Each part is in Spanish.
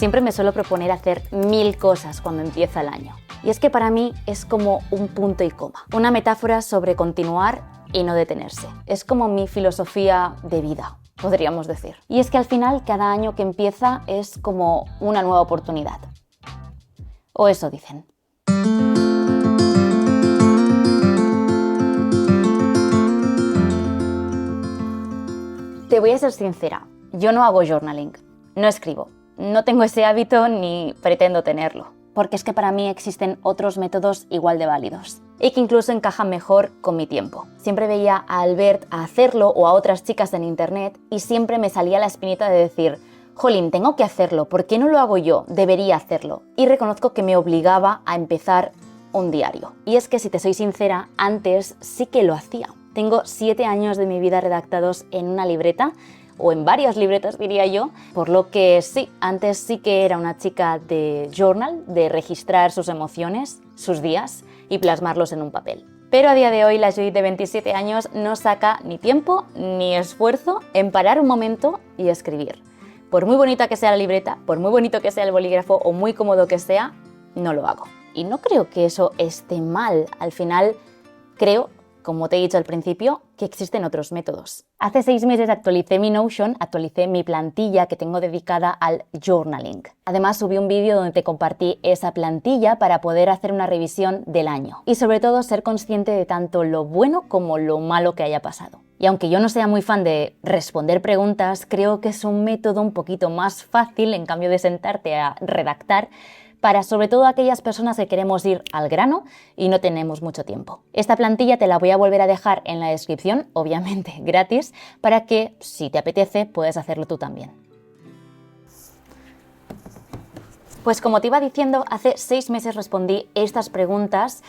Siempre me suelo proponer hacer 1000 cosas cuando empieza el año. Y es que para mí es como un punto y coma, una metáfora sobre continuar y no detenerse. Es como mi filosofía de vida, podríamos decir. Y es que al final cada año que empieza es como una nueva oportunidad. O eso dicen. Te voy a ser sincera, yo no hago journaling, no escribo, no tengo ese hábito ni pretendo tenerlo, porque es que para mí existen otros métodos igual de válidos y que incluso encajan mejor con mi tiempo. Siempre veía a Albert a hacerlo o a otras chicas en internet y siempre me salía la espinita de decir, jolín, tengo que hacerlo, ¿por qué no lo hago yo? Debería hacerlo. Y reconozco que me obligaba a empezar un diario. Y es que si te soy sincera, antes sí que lo hacía. Tengo 7 años de mi vida redactados en una libreta, o en varias libretas diría yo, por lo que sí, antes sí que era una chica de journal, de registrar sus emociones, sus días y plasmarlos en un papel. Pero a día de hoy la Judith de 27 años no saca ni tiempo ni esfuerzo en parar un momento y escribir. Por muy bonita que sea la libreta, por muy bonito que sea el bolígrafo o muy cómodo que sea, no lo hago. Y no creo que eso esté mal. Al final creo, como te he dicho al principio, que existen otros métodos. Hace 6 meses actualicé mi Notion, actualicé mi plantilla que tengo dedicada al journaling. Además subí un vídeo donde te compartí esa plantilla para poder hacer una revisión del año y sobre todo ser consciente de tanto lo bueno como lo malo que haya pasado. Y aunque yo no sea muy fan de responder preguntas, creo que es un método un poquito más fácil en cambio de sentarte a redactar para sobre todo aquellas personas que queremos ir al grano y no tenemos mucho tiempo. Esta plantilla te la voy a volver a dejar en la descripción, obviamente gratis, para que si te apetece puedes hacerlo tú también. Pues como te iba diciendo, hace 6 meses respondí estas preguntas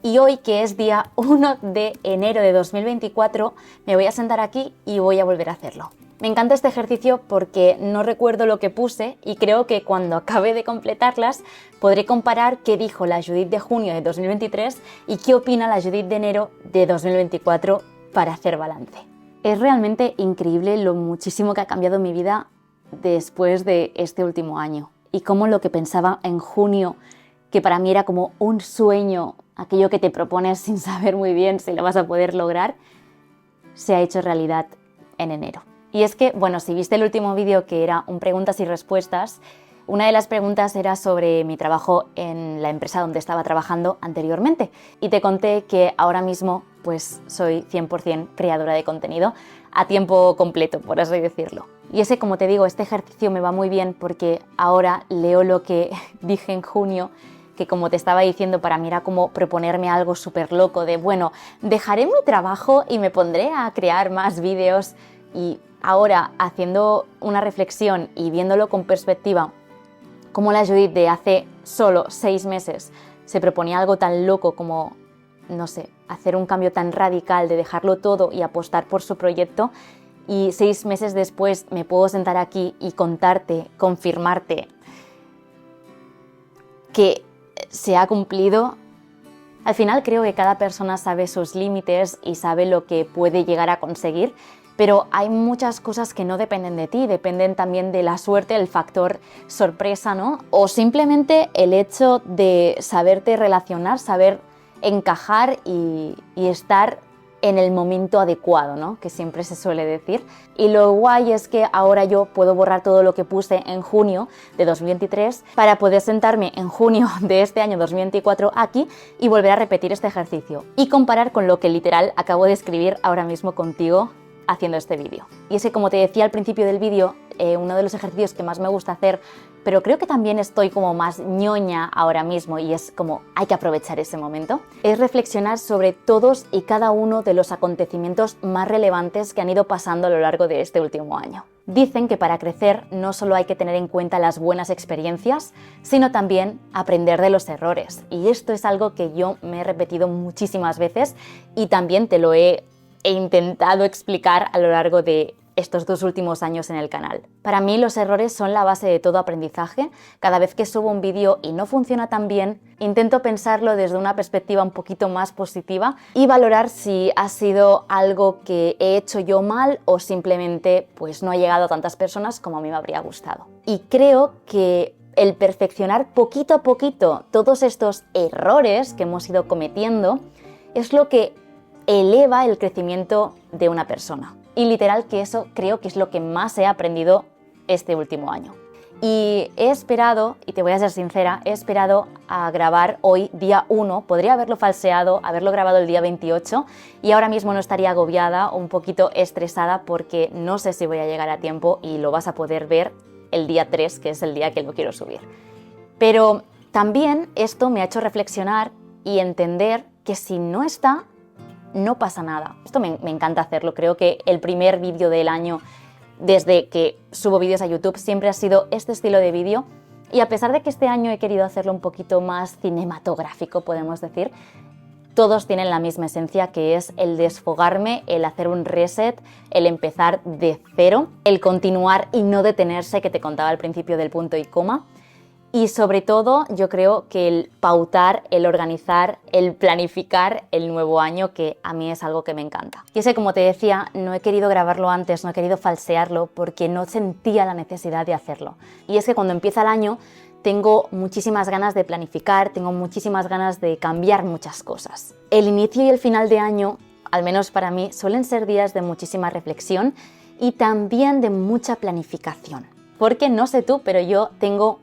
y hoy, que es día 1 de enero de 2024, me voy a sentar aquí y voy a volver a hacerlo. Me encanta este ejercicio porque no recuerdo lo que puse y creo que cuando acabe de completarlas podré comparar qué dijo la Judith de junio de 2023 y qué opina la Judith de enero de 2024 para hacer balance. Es realmente increíble lo muchísimo que ha cambiado mi vida después de este último año y cómo lo que pensaba en junio, que para mí era como un sueño, aquello que te propones sin saber muy bien si lo vas a poder lograr, se ha hecho realidad en enero. Y es que, bueno, si viste el último vídeo que era un preguntas y respuestas, una de las preguntas era sobre mi trabajo en la empresa donde estaba trabajando anteriormente. Y te conté que ahora mismo pues soy 100% creadora de contenido a tiempo completo, por así decirlo. Y ese, como te digo, este ejercicio me va muy bien porque ahora leo lo que dije en junio, que como te estaba diciendo, para mí era como proponerme algo súper loco de, bueno, dejaré mi trabajo y me pondré a crear más vídeos. Y ahora, haciendo una reflexión y viéndolo con perspectiva, como la Judith de hace solo 6 meses se proponía algo tan loco como, no sé, hacer un cambio tan radical de dejarlo todo y apostar por su proyecto, y 6 meses después me puedo sentar aquí y contarte, confirmarte que se ha cumplido. Al final creo que cada persona sabe sus límites y sabe lo que puede llegar a conseguir, pero hay muchas cosas que no dependen de ti, dependen también de la suerte, el factor sorpresa, ¿no? O simplemente el hecho de saberte relacionar, saber encajar y estar en el momento adecuado, ¿no? Que siempre se suele decir. Y lo guay es que ahora yo puedo borrar todo lo que puse en junio de 2023 para poder sentarme en junio de este año 2024 aquí y volver a repetir este ejercicio y comparar con lo que literal acabo de escribir ahora mismo contigo haciendo este vídeo. Y es que, como te decía al principio del vídeo, uno de los ejercicios que más me gusta hacer, pero creo que también estoy como más ñoña ahora mismo y es como hay que aprovechar ese momento, es reflexionar sobre todos y cada uno de los acontecimientos más relevantes que han ido pasando a lo largo de este último año. Dicen que para crecer no solo hay que tener en cuenta las buenas experiencias, sino también aprender de los errores. Y esto es algo que yo me he repetido muchísimas veces y también te lo he intentado explicar a lo largo de estos 2 últimos años en el canal. Para mí los errores son la base de todo aprendizaje. Cada vez que subo un vídeo y no funciona tan bien, intento pensarlo desde una perspectiva un poquito más positiva y valorar si ha sido algo que he hecho yo mal o simplemente pues no ha llegado a tantas personas como a mí me habría gustado. Y creo que el perfeccionar poquito a poquito todos estos errores que hemos ido cometiendo es lo que eleva el crecimiento de una persona. Y literal que eso creo que es lo que más he aprendido este último año. Y he esperado, y te voy a ser sincera, he esperado a grabar hoy día 1, podría haberlo falseado, haberlo grabado el día 28 y ahora mismo no estaría agobiada o un poquito estresada porque no sé si voy a llegar a tiempo y lo vas a poder ver el día 3, que es el día que lo quiero subir. Pero también esto me ha hecho reflexionar y entender que si no está, no pasa nada. Esto me encanta hacerlo, creo que el primer vídeo del año desde que subo vídeos a YouTube siempre ha sido este estilo de vídeo y a pesar de que este año he querido hacerlo un poquito más cinematográfico, podemos decir, todos tienen la misma esencia que es el desfogarme, el hacer un reset, el empezar de cero, el continuar y no detenerse que te contaba al principio del punto y coma. Y sobre todo, yo creo que el pautar, el organizar, el planificar el nuevo año, que a mí es algo que me encanta. Y es que, como te decía, no he querido grabarlo antes, no he querido falsearlo porque no sentía la necesidad de hacerlo. Y es que cuando empieza el año tengo muchísimas ganas de planificar, tengo muchísimas ganas de cambiar muchas cosas. El inicio y el final de año, al menos para mí, suelen ser días de muchísima reflexión y también de mucha planificación. Porque no sé tú, pero yo tengo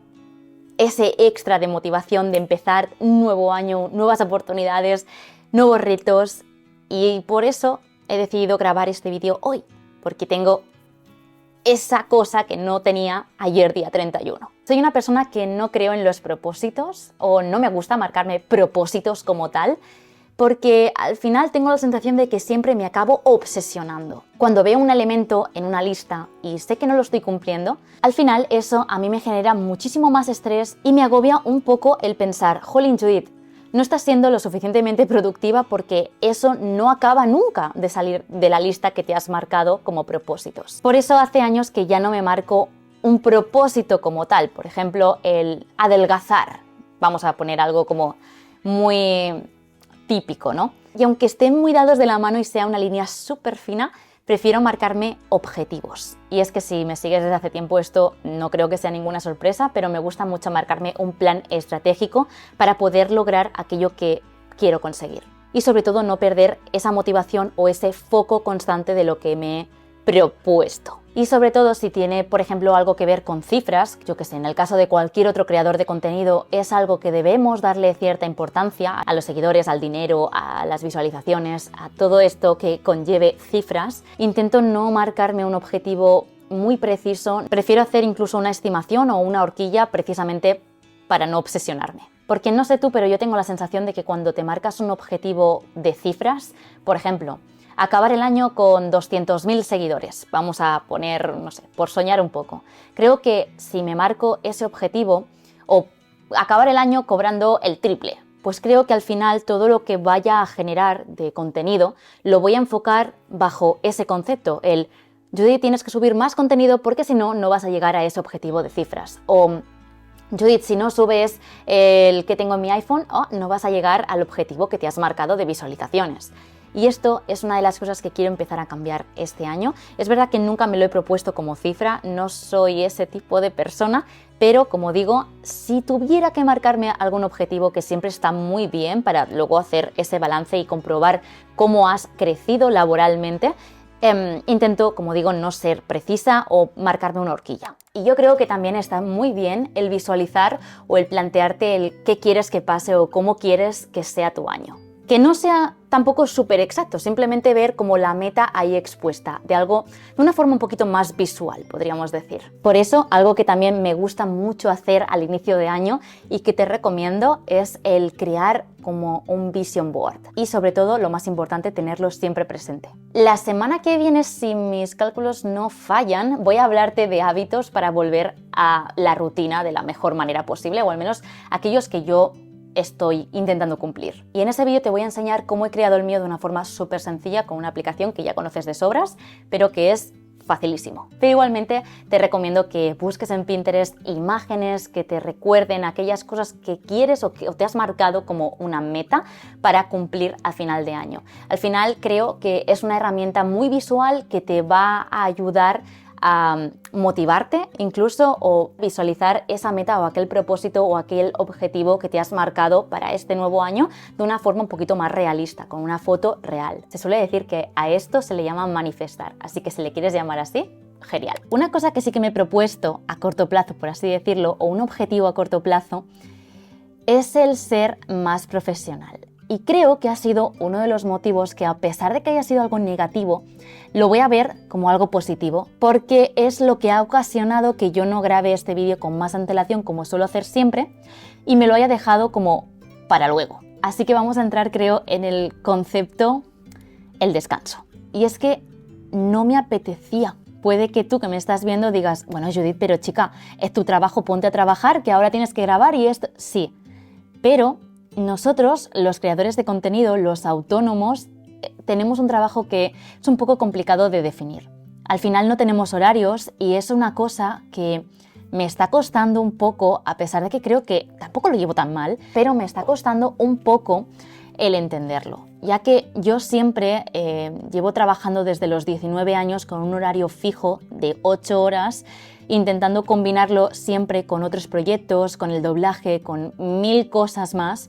ese extra de motivación de empezar un nuevo año, nuevas oportunidades, nuevos retos y por eso he decidido grabar este vídeo hoy, porque tengo esa cosa que no tenía ayer día 31. Soy una persona que no creo en los propósitos o no me gusta marcarme propósitos como tal, porque al final tengo la sensación de que siempre me acabo obsesionando. Cuando veo un elemento en una lista y sé que no lo estoy cumpliendo, al final eso a mí me genera muchísimo más estrés y me agobia un poco el pensar, jolín Judith, no estás siendo lo suficientemente productiva porque eso no acaba nunca de salir de la lista que te has marcado como propósitos. Por eso hace años que ya no me marco un propósito como tal, por ejemplo, el adelgazar. Vamos a poner algo como muy típico, ¿no? Y aunque estén muy dados de la mano y sea una línea súper fina, prefiero marcarme objetivos. Y es que si me sigues desde hace tiempo esto no creo que sea ninguna sorpresa, pero me gusta mucho marcarme un plan estratégico para poder lograr aquello que quiero conseguir. Y sobre todo no perder esa motivación o ese foco constante de lo que me he propuesto. Y sobre todo si tiene, por ejemplo, algo que ver con cifras, yo que sé, en el caso de cualquier otro creador de contenido, es algo que debemos darle cierta importancia a los seguidores, al dinero, a las visualizaciones, a todo esto que conlleve cifras. Intento no marcarme un objetivo muy preciso, prefiero hacer incluso una estimación o una horquilla precisamente para no obsesionarme. Porque no sé tú, pero yo tengo la sensación de que cuando te marcas un objetivo de cifras, por ejemplo, acabar el año con 200.000 seguidores, vamos a poner, no sé, por soñar un poco. Creo que si me marco ese objetivo o acabar el año cobrando el triple, pues creo que al final todo lo que vaya a generar de contenido lo voy a enfocar bajo ese concepto, el Judith, tienes que subir más contenido porque si no, no vas a llegar a ese objetivo de cifras. O Judith, si no subes el que tengo en mi iPhone, no vas a llegar al objetivo que te has marcado de visualizaciones. Y esto es una de las cosas que quiero empezar a cambiar este año. Es verdad que nunca me lo he propuesto como cifra, no soy ese tipo de persona, pero como digo, si tuviera que marcarme algún objetivo, que siempre está muy bien para luego hacer ese balance y comprobar cómo has crecido laboralmente, intento, como digo, no ser precisa o marcarme una horquilla. Y yo creo que también está muy bien el visualizar o el plantearte el qué quieres que pase o cómo quieres que sea tu año. Que no sea tampoco súper exacto, simplemente ver como la meta ahí expuesta, de una forma un poquito más visual, podríamos decir. Por eso, algo que también me gusta mucho hacer al inicio de año y que te recomiendo es el crear como un vision board. Y sobre todo, lo más importante, tenerlo siempre presente. La semana que viene, si mis cálculos no fallan, voy a hablarte de hábitos para volver a la rutina de la mejor manera posible, o al menos aquellos que yo estoy intentando cumplir. Y en ese vídeo te voy a enseñar cómo he creado el mío de una forma súper sencilla con una aplicación que ya conoces de sobras, pero que es facilísimo. Pero igualmente te recomiendo que busques en Pinterest imágenes que te recuerden aquellas cosas que quieres o te has marcado como una meta para cumplir a final de año. Al final creo que es una herramienta muy visual que te va a ayudar a motivarte incluso o visualizar esa meta o aquel propósito o aquel objetivo que te has marcado para este nuevo año de una forma un poquito más realista, con una foto real. Se suele decir que a esto se le llama manifestar, así que si le quieres llamar así, genial. Una cosa que sí que me he propuesto a corto plazo, por así decirlo, o un objetivo a corto plazo, es el ser más profesional. Y creo que ha sido uno de los motivos que, a pesar de que haya sido algo negativo, lo voy a ver como algo positivo, porque es lo que ha ocasionado que yo no grabe este vídeo con más antelación como suelo hacer siempre y me lo haya dejado como para luego. Así que vamos a entrar, creo, en el concepto el descanso. Y es que no me apetecía. Puede que tú que me estás viendo digas, bueno, Judith, pero chica, es tu trabajo, ponte a trabajar, que ahora tienes que grabar y esto... Sí, pero nosotros, los creadores de contenido, los autónomos, tenemos un trabajo que es un poco complicado de definir. Al final no tenemos horarios y es una cosa que me está costando un poco, a pesar de que creo que tampoco lo llevo tan mal, pero me está costando un poco el entenderlo, ya que yo siempre llevo trabajando desde los 19 años con un horario fijo de 8 horas, intentando combinarlo siempre con otros proyectos, con el doblaje, con 1000 cosas más.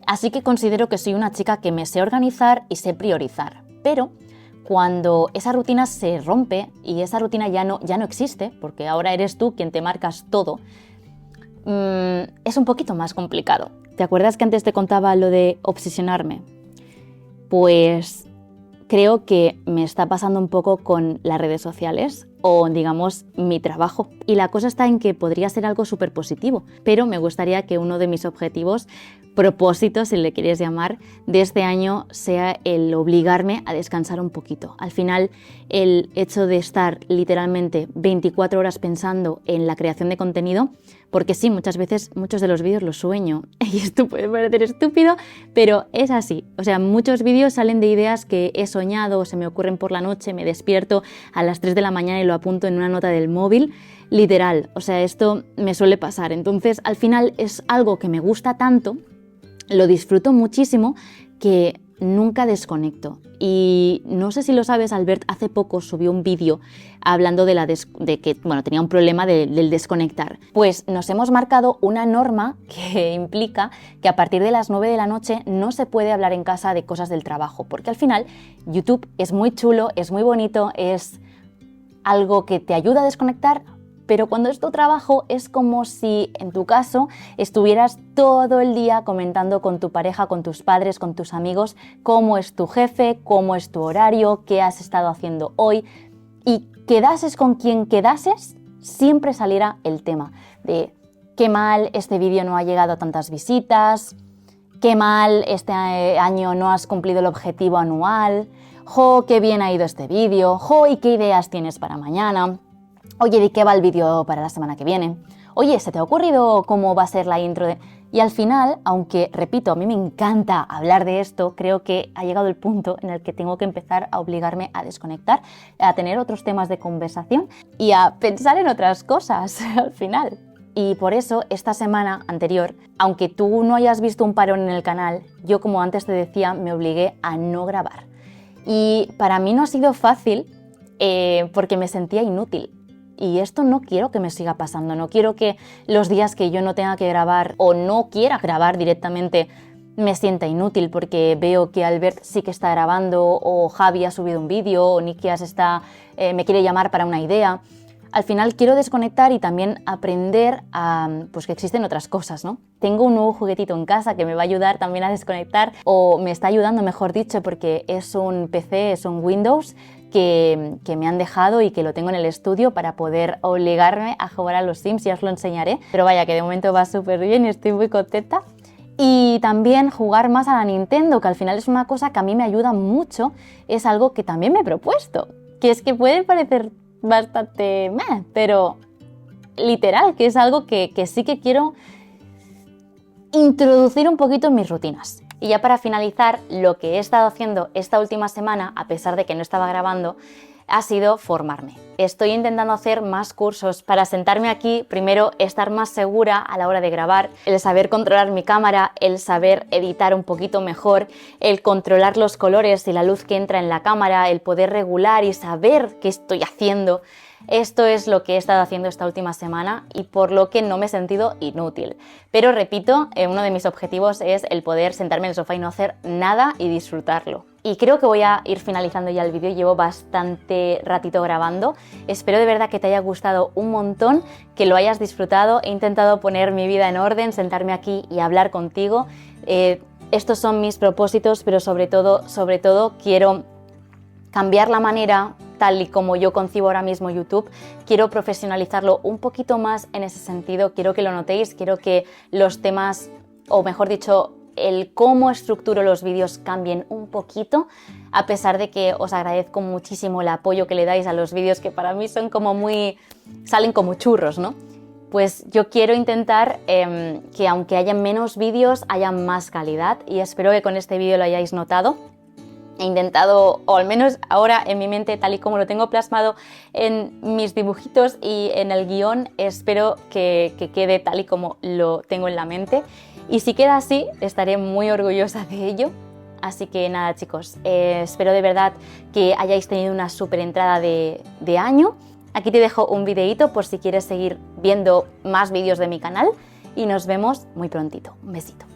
Así que considero que soy una chica que me sé organizar y sé priorizar. Pero cuando esa rutina se rompe y esa rutina ya no existe, porque ahora eres tú quien te marcas todo, es un poquito más complicado. ¿Te acuerdas que antes te contaba lo de obsesionarme? Pues creo que me está pasando un poco con las redes sociales o, digamos, mi trabajo. Y la cosa está en que podría ser algo súper positivo, pero me gustaría que uno de mis objetivos, propósitos, si le quieres llamar, de este año sea el obligarme a descansar un poquito. Al final, el hecho de estar literalmente 24 horas pensando en la creación de contenido, porque sí, muchas veces muchos de los vídeos los sueño y esto puede parecer estúpido, pero es así. O sea, muchos vídeos salen de ideas que he soñado o se me ocurren por la noche, me despierto a las 3 de la mañana y lo apunto en una nota del móvil, literal. O sea, esto me suele pasar. Entonces, al final es algo que me gusta tanto, lo disfruto muchísimo, que nunca desconecto. Y no sé si lo sabes, Albert hace poco subió un vídeo hablando de que tenía un problema del desconectar. Pues nos hemos marcado una norma que implica que a partir de las 9 de la noche no se puede hablar en casa de cosas del trabajo, porque al final YouTube es muy chulo, es muy bonito, es algo que te ayuda a desconectar, pero cuando es tu trabajo es como si, en tu caso, estuvieras todo el día comentando con tu pareja, con tus padres, con tus amigos, cómo es tu jefe, cómo es tu horario, qué has estado haciendo hoy. Y quedases con quien quedases, siempre saliera el tema de qué mal este vídeo no ha llegado a tantas visitas, qué mal este año no has cumplido el objetivo anual, jo, qué bien ha ido este vídeo, jo, y qué ideas tienes para mañana. Oye, ¿de qué va el vídeo para la semana que viene? Oye, ¿se te ha ocurrido cómo va a ser la intro de...? Y al final, aunque, repito, a mí me encanta hablar de esto, creo que ha llegado el punto en el que tengo que empezar a obligarme a desconectar, a tener otros temas de conversación y a pensar en otras cosas al final. Y por eso, esta semana anterior, aunque tú no hayas visto un parón en el canal, yo, como antes te decía, me obligué a no grabar. Y para mí no ha sido fácil porque me sentía inútil. Y esto no quiero que me siga pasando, no quiero que los días que yo no tenga que grabar o no quiera grabar directamente me sienta inútil porque veo que Albert sí que está grabando o Javi ha subido un vídeo o Nikias me quiere llamar para una idea. Al final quiero desconectar y también aprender a pues que existen otras cosas, ¿no? Tengo un nuevo juguetito en casa que me va a ayudar también a desconectar, o me está ayudando, mejor dicho, porque es un PC, es un Windows que me han dejado y que lo tengo en el estudio para poder obligarme a jugar a los Sims, ya os lo enseñaré. Pero vaya, que de momento va súper bien y estoy muy contenta. Y también jugar más a la Nintendo, que al final es una cosa que a mí me ayuda mucho, es algo que también me he propuesto, que es que puede parecer bastante pero literal, que es algo que sí que quiero introducir un poquito en mis rutinas. Y ya para finalizar, lo que he estado haciendo esta última semana, a pesar de que no estaba grabando, ha sido formarme. Estoy intentando hacer más cursos para sentarme aquí, primero estar más segura a la hora de grabar, el saber controlar mi cámara, el saber editar un poquito mejor, el controlar los colores y la luz que entra en la cámara, el poder regular y saber qué estoy haciendo. Esto es lo que he estado haciendo esta última semana y por lo que no me he sentido inútil. Pero repito, uno de mis objetivos es el poder sentarme en el sofá y no hacer nada y disfrutarlo. Y creo que voy a ir finalizando ya el vídeo, llevo bastante ratito grabando. Espero de verdad que te haya gustado un montón, que lo hayas disfrutado. He intentado poner mi vida en orden, sentarme aquí y hablar contigo. Estos son mis propósitos, pero sobre todo quiero cambiar la manera tal y como yo concibo ahora mismo YouTube. Quiero profesionalizarlo un poquito más en ese sentido. Quiero que lo notéis, quiero que los temas, o mejor dicho, el cómo estructuro los vídeos cambien un poquito, a pesar de que os agradezco muchísimo el apoyo que le dais a los vídeos, que para mí son como salen como churros, ¿no? Pues yo quiero intentar que aunque haya menos vídeos, haya más calidad, y espero que con este vídeo lo hayáis notado. He intentado, o al menos ahora en mi mente, tal y como lo tengo plasmado en mis dibujitos y en el guión, espero que quede tal y como lo tengo en la mente. Y si queda así, estaré muy orgullosa de ello. Así que nada, chicos, espero de verdad que hayáis tenido una súper entrada de año. Aquí te dejo un videíto por si quieres seguir viendo más vídeos de mi canal y nos vemos muy prontito. Un besito.